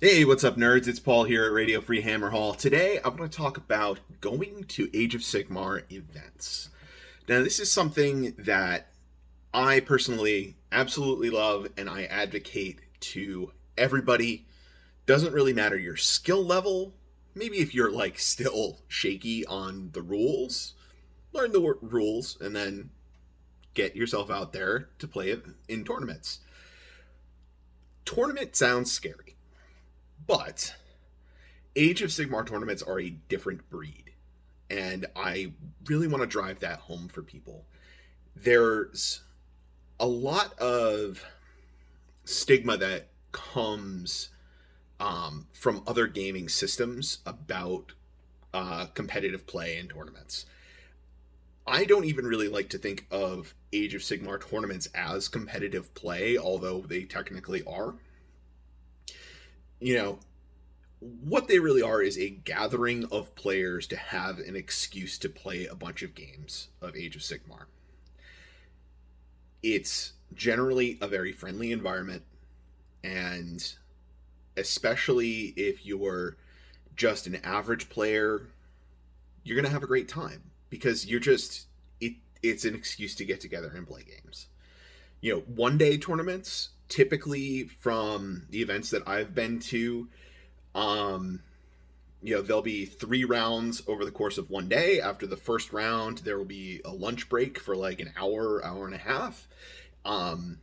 Hey, what's up, nerds? It's Paul here at Radio Free Hammer Hall. Today, I'm going to talk about going to Age of Sigmar events. Now, this is something that I personally absolutely love and I advocate to everybody. Doesn't really matter your skill level. Maybe if you're like still shaky on the rules, learn the rules and then get yourself out there to play it in tournaments. Tournament sounds scary, but Age of Sigmar tournaments are a different breed, and I really want to drive that home for people. There's a lot of stigma that comes from other gaming systems about competitive play in tournaments. I don't even really like to think of Age of Sigmar tournaments as competitive play, although they technically are. You know, what they really are is a gathering of players to have an excuse to play a bunch of games of Age of Sigmar. It's generally a very friendly environment, and especially if you're just an average player, you're going to have a great time because it's an excuse to get together and play games. One day tournaments, typically from the events that I've been to, um, there'll be 3 rounds over the course of one day. After the first round, there will be a lunch break for like an hour, hour and a half. Um,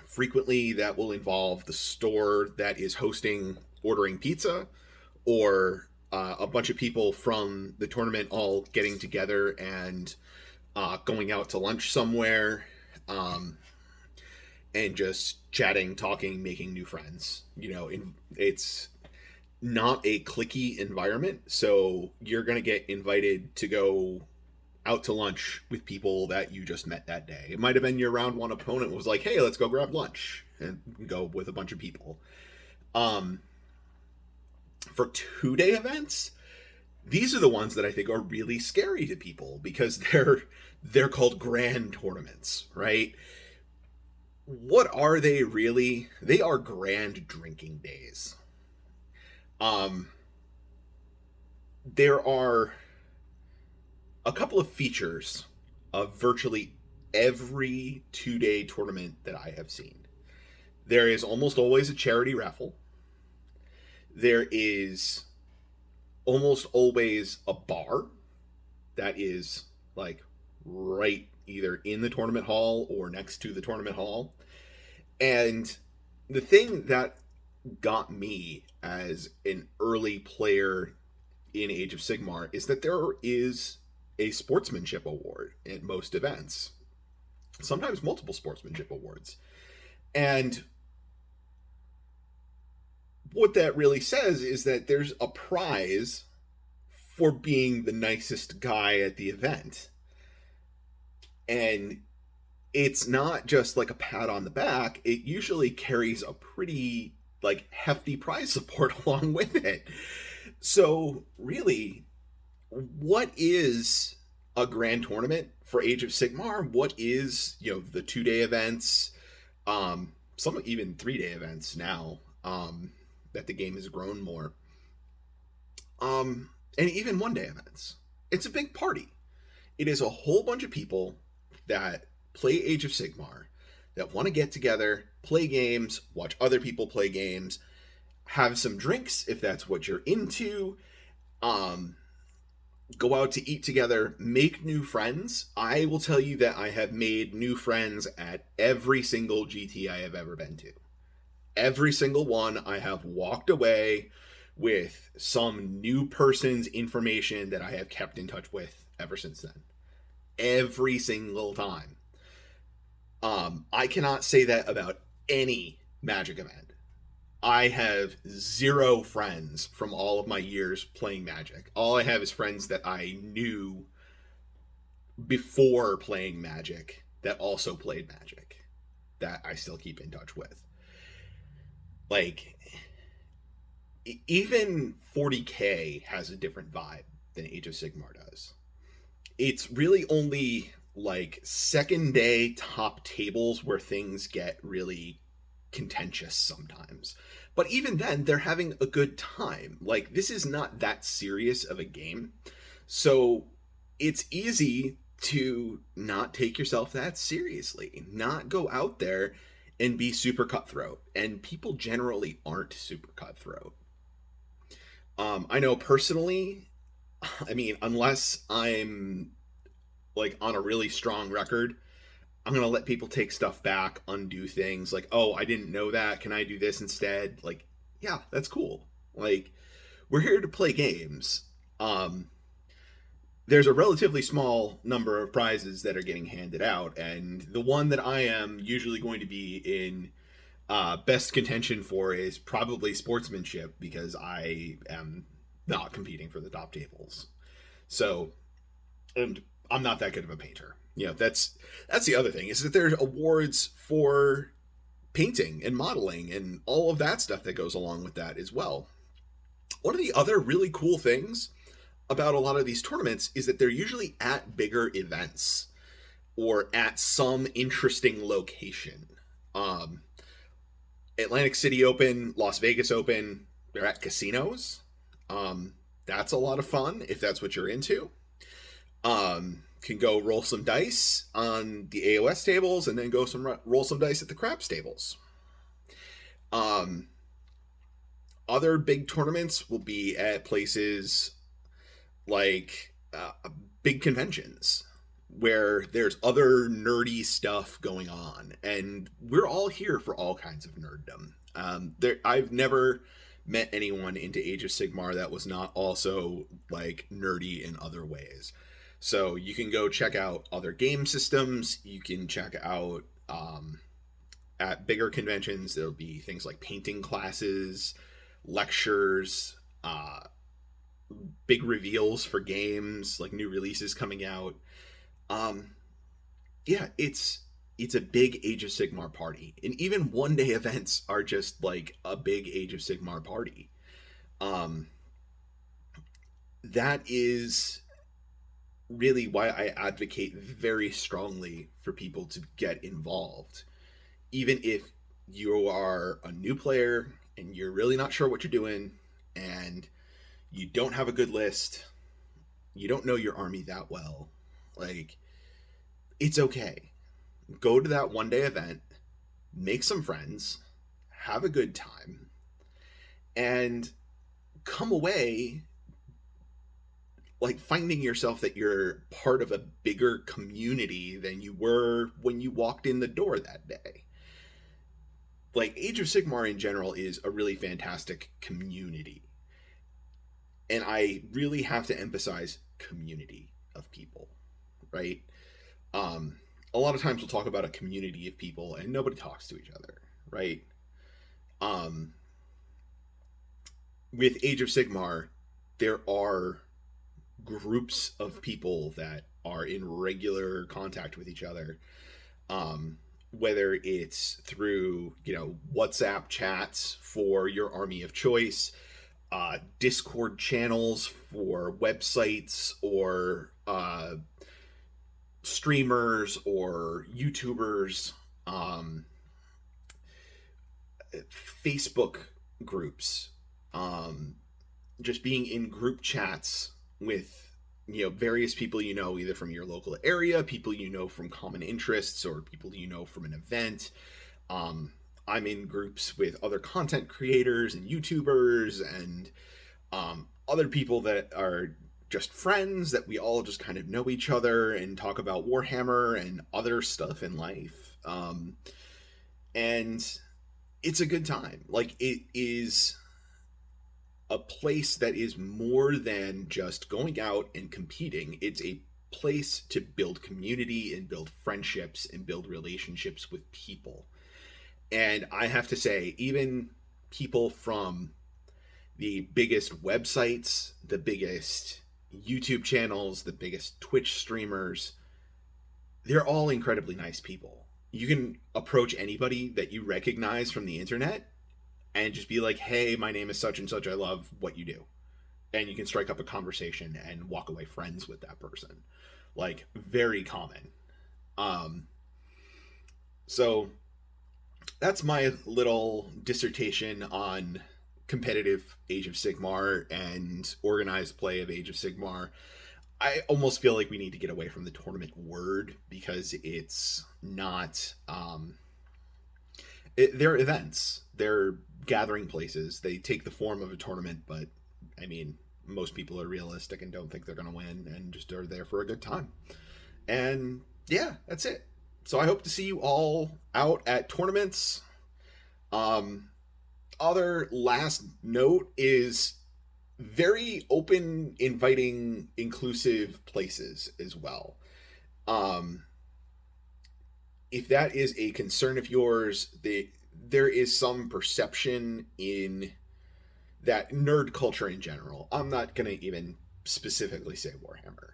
Frequently, that will involve the store that is hosting ordering pizza, or a bunch of people from the tournament all getting together and going out to lunch somewhere, um, and just chatting, talking, making new friends. It's not a clicky environment, so you're going to get invited to go out to lunch with people that you just met that day. It might have been your round one opponent was like, "Hey, let's go grab lunch," and go with a bunch of people. Um, for 2 day events, these are the ones that I think are really scary to people because they're called grand tournaments, right? What are they really? They are grand drinking days. Um, there are a couple of features of virtually every 2 day tournament that I have seen. There is almost always a charity raffle. There is almost always a bar that is like right either in the tournament hall or next to the tournament hall. And the thing that got me as an early player in Age of Sigmar is that there is a sportsmanship award at most events, sometimes multiple sportsmanship awards. And what that really says is that there's a prize for being the nicest guy at the event. And it's not just like a pat on the back, it usually carries a pretty like hefty prize support along with it. So, really, what is a grand tournament for Age of Sigmar? What is, the 2 day events, some even 3 day events now, that the game has grown more, and even 1 day events? It's a big party. It is a whole bunch of people that play Age of Sigmar that want to get together, play games, watch other people play games, have some drinks if that's what you're into, um, go out to eat together, make new friends. I will tell you that I have made new friends at every single GT I have ever been to. Every single one, I have walked away with some new person's information that I have kept in touch with ever since then. Every single time. I cannot say that about any Magic event. I have zero friends from all of my years playing Magic. All I have is friends that I knew before playing Magic that also played Magic that I still keep in touch with. Like, even 40K has a different vibe than Age of Sigmar does. It's really only like second day top tables where things get really contentious sometimes. But even then, they're having a good time. Like, this is not that serious of a game. So it's easy to not take yourself that seriously, not go out there and be super cutthroat. And people generally aren't super cutthroat. I know personally, I mean, unless I'm like on a really strong record, I'm gonna let people take stuff back, undo things. Like, oh, I didn't know that. Can I do this instead? Like, yeah, that's cool. Like, we're here to play games. Um, there's a relatively small number of prizes that are getting handed out, and the one that I am usually going to be in best contention for is probably sportsmanship because I am not competing for the top tables. So, and I'm not that good of a painter. You know, that's the other thing is that there's awards for painting and modeling and all of that stuff that goes along with that as well. One of the other really cool things about a lot of these tournaments is that they're usually at bigger events or at some interesting location. Um, Atlantic City Open, Las Vegas Open, they're at casinos. Um, that's a lot of fun if that's what you're into. Can go roll some dice on the AoS tables and then go roll some dice at the craps tables. Um, Other big tournaments will be at places like big conventions where there's other nerdy stuff going on, and we're all here for all kinds of nerddom. I've never met anyone into Age of Sigmar that was not also like nerdy in other ways. So you can go check out other game systems. You can check out at bigger conventions. There'll be things like painting classes, lectures, big reveals for games, like new releases coming out. Um, yeah, it's a big Age of Sigmar party, and even one day events are just like a big Age of Sigmar party. Um, that is really why I advocate very strongly for people to get involved, even if you are a new player and you're really not sure what you're doing, and you don't have a good list, you don't know your army that well. Like, it's okay. Go to that one day event, make some friends, have a good time, and come away like finding yourself that you're part of a bigger community than you were when you walked in the door that day. Like, Age of Sigmar in general is a really fantastic community. And I really have to emphasize community of people, right? Um, a lot of times we'll talk about a community of people and nobody talks to each other, right? Um, with Age of Sigmar, there are groups of people that are in regular contact with each other. Whether it's through, WhatsApp chats for your army of choice, Discord channels for websites or streamers or YouTubers, Facebook groups, just being in group chats with various people either from your local area, people from common interests, or people from an event. I'm in groups with other content creators and YouTubers and other people that are just friends that we all just kind of know each other and talk about Warhammer and other stuff in life. And it's a good time. Like, it is a place that is more than just going out and competing. It's a place to build community and build friendships and build relationships with people. And I have to say, even people from the biggest websites, the biggest YouTube channels, the biggest Twitch streamers, they're all incredibly nice people. You can approach anybody that you recognize from the internet and just be like, hey, my name is such and such, I love what you do. And you can strike up a conversation and walk away friends with that person. Like, very common. So that's my little dissertation on competitive Age of Sigmar and organized play of Age of Sigmar. I almost feel like we need to get away from the tournament word because it's not. They're events. They're gathering places. They take the form of a tournament, but I mean, most people are realistic and don't think they're going to win and just are there for a good time. And yeah, that's it. So I hope to see you all out at tournaments. Um, Other last note is very open, inviting, inclusive places as well. Um, if that is a concern of yours, there is some perception in that nerd culture in general. I'm not going to even specifically say Warhammer,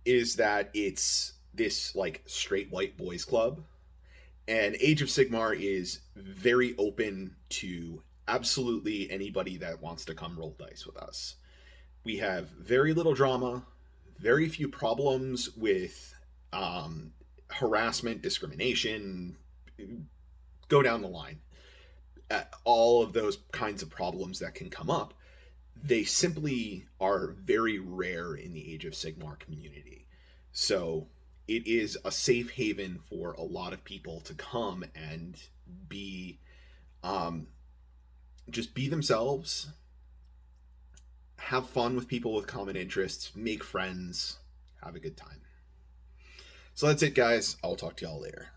is that it's this like straight white boys club. And Age of Sigmar is very open to absolutely anybody that wants to come roll dice with us. We have very little drama, very few problems with harassment, discrimination, go down the line. All of those kinds of problems that can come up, they simply are very rare in the Age of Sigmar community. So it is a safe haven for a lot of people to come and be um, just be themselves, have fun with people with common interests, make friends, have a good time. So that's it, guys. I'll talk to y'all later.